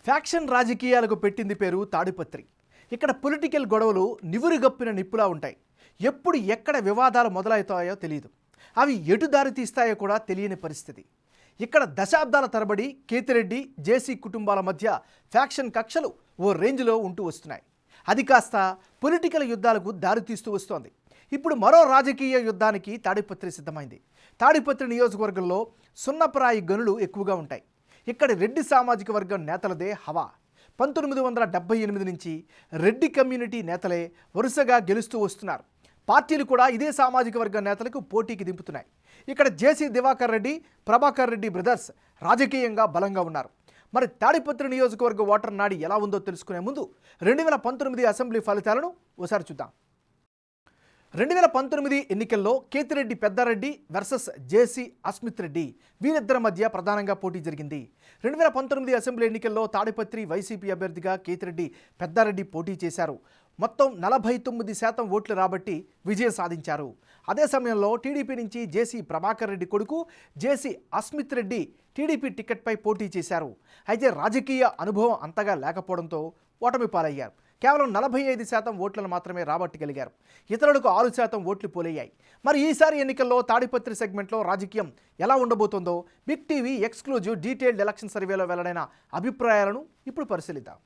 Faction రాజకీయాలకు పెట్టింది పేరు తాడిపత్రి. ఇక్కడ పొలిటికల్ గొడవలు నివురుగప్పిన నిప్పులా ఉంటాయి. ఎప్పుడు ఎక్కడ వివాదాలు మొదలవుతాయో తెలియదు. అవి ఎటు దారి తీస్తాయో కూడా తెలియని పరిస్థితి. ఇక్కడ దశాబ్దాల తరబడి కేతిరెడ్డి జేసీ కుటుంబాల మధ్య ఫ్యాక్షన్ కక్షలు ఓ రేంజ్లో ఉంటూ వస్తున్నాయి. అది కాస్త పొలిటికల్ యుద్ధాలకు దారితీస్తూ వస్తోంది. ఇప్పుడు మరో రాజకీయ యుద్ధానికి తాడిపత్రి సిద్ధమైంది. తాడిపత్రి నియోజకవర్గంలో సున్నప్రాయి గనులు ఎక్కువగా ఉంటాయి. ఇక్కడి రెడ్డి సామాజిక వర్గం నేతలదే హవా. 1978 నుంచి రెడ్డి కమ్యూనిటీ నేతలే వరుసగా గెలుస్తూ వస్తున్నారు. పార్టీలు కూడా ఇదే సామాజిక వర్గం నేతలకు పోటీకి దింపుతున్నాయి. ఇక్కడ జేసీ దివాకర్ రెడ్డి, ప్రభాకర్ రెడ్డి బ్రదర్స్ రాజకీయంగా బలంగా ఉన్నారు. మరి తాడిపత్రి నియోజకవర్గ ఓటర్ నాడి ఎలా ఉందో తెలుసుకునే ముందు 2019 అసెంబ్లీ ఫలితాలను ఓసారి చూద్దాం. 2019 ఎన్నికల్లో కేతిరెడ్డి పెద్దారెడ్డి వర్సెస్ జేసీ అస్మిత్ రెడ్డి వీరిద్దరి మధ్య ప్రధానంగా పోటీ జరిగింది. 2019 అసెంబ్లీ ఎన్నికల్లో తాడిపత్రి వైసీపీ అభ్యర్థిగా కేతిరెడ్డి పెద్దారెడ్డి పోటీ చేశారు. మొత్తం 49% ఓట్లు రాబట్టి విజయం సాధించారు. అదే సమయంలో టీడీపీ నుంచి జేసీ ప్రభాకర్ రెడ్డి కొడుకు జేసీ అస్మిత్ రెడ్డి టీడీపీ టికెట్పై పోటీ చేశారు. అయితే రాజకీయ అనుభవం అంతగా లేకపోవడంతో ఓటమి పాలయ్యారు. కేవలం 45% ఓట్లను మాత్రమే రాబట్టగలిగారు. ఇతరులకు 6% ఓట్లు పోలయ్యాయి. మరి ఈసారి ఎన్నికల్లో తాడిపత్రి సెగ్మెంట్లో రాజకీయం ఎలా ఉండబోతోందో big TV exclusive detailed election సర్వేలో వెల్లడైన అభిప్రాయాలను ఇప్పుడు పరిశీలిద్దాం.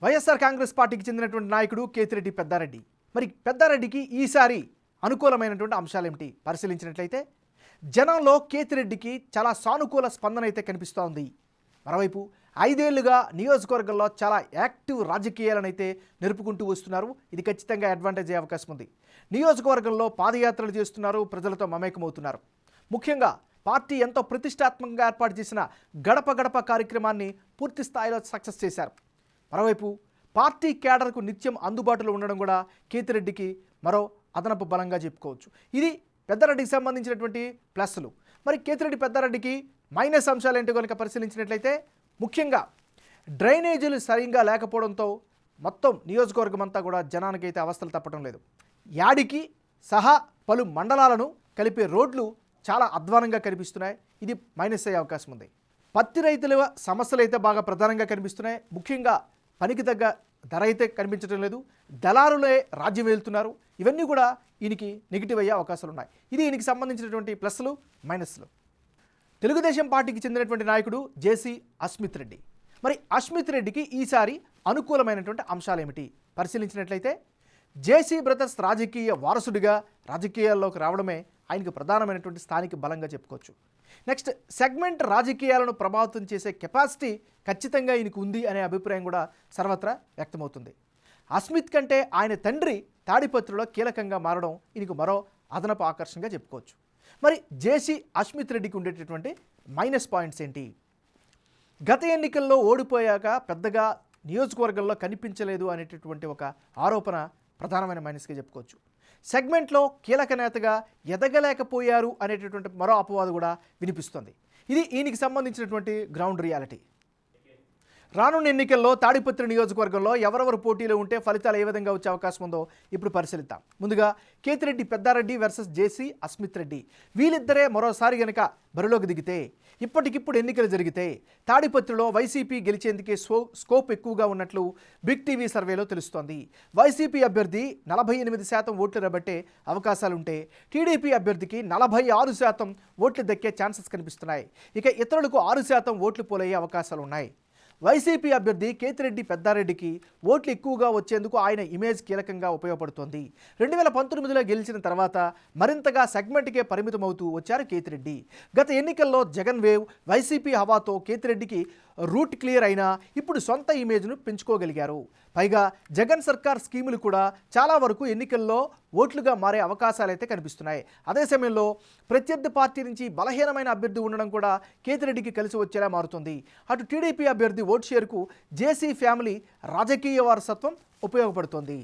వైఎస్ఆర్ కాంగ్రెస్ పార్టీకి చెందినటువంటి నాయకుడు కేతిరెడ్డి పెద్దారెడ్డి. మరి పెద్దారెడ్డికి ఈసారి అనుకూలమైనటువంటి అంశాలేమిటి పరిశీలించినట్లయితే జనంలో కేతిరెడ్డికి చాలా సానుకూల స్పందన అయితే కనిపిస్తోంది. మరోవైపు 5 ఏళ్లుగా నియోజకవర్గంలో చాలా యాక్టివ్ రాజకీయాలను అయితే నెరుపుకుంటూ వస్తున్నారు. ఇది ఖచ్చితంగా అడ్వాంటేజ్ అయ్యే అవకాశం ఉంది. నియోజకవర్గంలో పాదయాత్రలు చేస్తున్నారు, ప్రజలతో మమేకమవుతున్నారు. ముఖ్యంగా పార్టీ ఎంతో ప్రతిష్టాత్మకంగా ఏర్పాటు చేసిన గడప గడప కార్యక్రమాన్ని పూర్తి స్థాయిలో సక్సెస్ చేశారు. మరోవైపు పార్టీ క్యాడర్కు నిత్యం అందుబాటులో ఉండడం కూడా కేతిరెడ్డికి మరో అదనపు బలంగా చెప్పుకోవచ్చు. ఇది పెద్దారెడ్డికి సంబంధించినటువంటి ప్లస్లు. మరి కేతిరెడ్డి పెద్దారెడ్డికి మైనస్ అంశాలు ఏంటో కనుక పరిశీలించినట్లయితే ముఖ్యంగా డ్రైనేజీలు సరిగ్గా లేకపోవడంతో మొత్తం నియోజకవర్గం అంతా కూడా జనానికైతే అవస్థలు తప్పడం లేదు. యాడికి సహా పలు మండలాలను కలిపే రోడ్లు చాలా అధ్వానంగా కనిపిస్తున్నాయి. ఇది మైనస్ అయ్యే అవకాశం ఉంది. పత్తి రైతుల సమస్యలు అయితే బాగా ప్రధానంగా కనిపిస్తున్నాయి. ముఖ్యంగా పనికి తగ్గ ధర అయితే కనిపించడం లేదు. దళారులే రాజ్యం వెళ్తున్నారు. ఇవన్నీ కూడా ఈయనకి నెగిటివ్ అయ్యే అవకాశాలు ఉన్నాయి. ఇది ఈయనకి సంబంధించినటువంటి ప్లస్లు మైనస్లు. తెలుగుదేశం పార్టీకి చెందినటువంటి నాయకుడు జేసీ అస్మిత్ రెడ్డి. మరి అస్మిత్ రెడ్డికి ఈసారి అనుకూలమైనటువంటి అంశాలు ఏమిటి పరిశీలించినట్లయితే జేసీ బ్రదర్స్ రాజకీయ వారసుడిగా రాజకీయాల్లోకి రావడమే ఆయనకు ప్రధానమైనటువంటి స్థానిక బలంగా చెప్పుకోవచ్చు. నెక్స్ట్ సెగ్మెంట్ రాజకీయాలను ప్రభావితం చేసే కెపాసిటీ ఖచ్చితంగా ఈయనకు ఉంది అనే అభిప్రాయం కూడా సర్వత్రా వ్యక్తమవుతుంది. అస్మిత్ కంటే ఆయన తండ్రి తాడిపత్రిలో కీలకంగా మారడం ఈయనకు మరో అదనపు ఆకర్షణగా చెప్పుకోవచ్చు. మరి జేసీ అస్మిత్ రెడ్డికి ఉండేటటువంటి మైనస్ పాయింట్స్ ఏంటి? గత ఎన్నికల్లో ఓడిపోయాక పెద్దగా నియోజకవర్గంలో కనిపించలేదు అనేటటువంటి ఒక ఆరోపణ ప్రధానమైన మైనస్గా చెప్పుకోవచ్చు. సెగ్మెంట్లో కీలక నేతగా ఎదగలేకపోయారు అనేటటువంటి మరో అపవాదు కూడా వినిపిస్తుంది. ఇది ఈయనకి సంబంధించినటువంటి గ్రౌండ్ రియాలిటీ. రానున్న ఎన్నికల్లో తాడిపత్రి నియోజకవర్గంలో ఎవరెవరు పోటీలో ఉంటే ఫలితాలు ఏ విధంగా వచ్చే అవకాశం ఉందో ఇప్పుడు పరిశీలిద్దాం. ముందుగా కేతిరెడ్డి పెద్దారెడ్డి వర్సెస్ జేసీ అస్మిత్ రెడ్డి. వీళ్ళిద్దరే మరోసారి గనక బరిలోకి దిగితే, ఇప్పటికిప్పుడు ఎన్నికలు జరిగితే తాడిపత్రిలో వైసీపీ గెలిచేందుకే స్కోప్ ఎక్కువగా ఉన్నట్లు బిగ్ టీవీ సర్వేలో తెలుస్తోంది. వైసీపీ అభ్యర్థి 48% ఓట్లు రాబట్టే అవకాశాలుంటే టీడీపీ అభ్యర్థికి 46% ఓట్లు దక్కే ఛాన్సెస్ కనిపిస్తున్నాయి. ఇక ఇతరులకు 6% ఓట్లు పోలయ్యే అవకాశాలు ఉన్నాయి. వైసీపీ అభ్యర్థి కేతిరెడ్డి పెద్దారెడ్డికి ఓట్లు ఎక్కువగా వచ్చేందుకు ఆయన ఇమేజ్ కీలకంగా ఉపయోగపడుతోంది. 2019లో గెలిచిన తర్వాత మరింతగా సెగ్మెంట్కే పరిమితమవుతూ వచ్చారు కేతిరెడ్డి. గత ఎన్నికల్లో జగన్ వేవ్, వైసీపీ హవాతో కేతిరెడ్డికి రూట్ క్లియర్ అయినా ఇప్పుడు సొంత ఇమేజ్ను పెంచుకోగలిగారు. పైగా జగన్ సర్కార్ స్కీములు కూడా చాలా వరకు ఎన్నికల్లో ఓట్లుగా మారే అవకాశాలైతే కనిపిస్తున్నాయి. అదే సమయంలో ప్రత్యర్థి పార్టీ నుంచి బలహీనమైన అభ్యర్థి ఉండడం కూడా కేతిరెడ్డికి కలిసి వచ్చేలా మారుతుంది. అటు టీడీపీ అభ్యర్థి ఓట్ షేర్కు జేసీ ఫ్యామిలీ రాజకీయ వారసత్వం ఉపయోగపడుతోంది.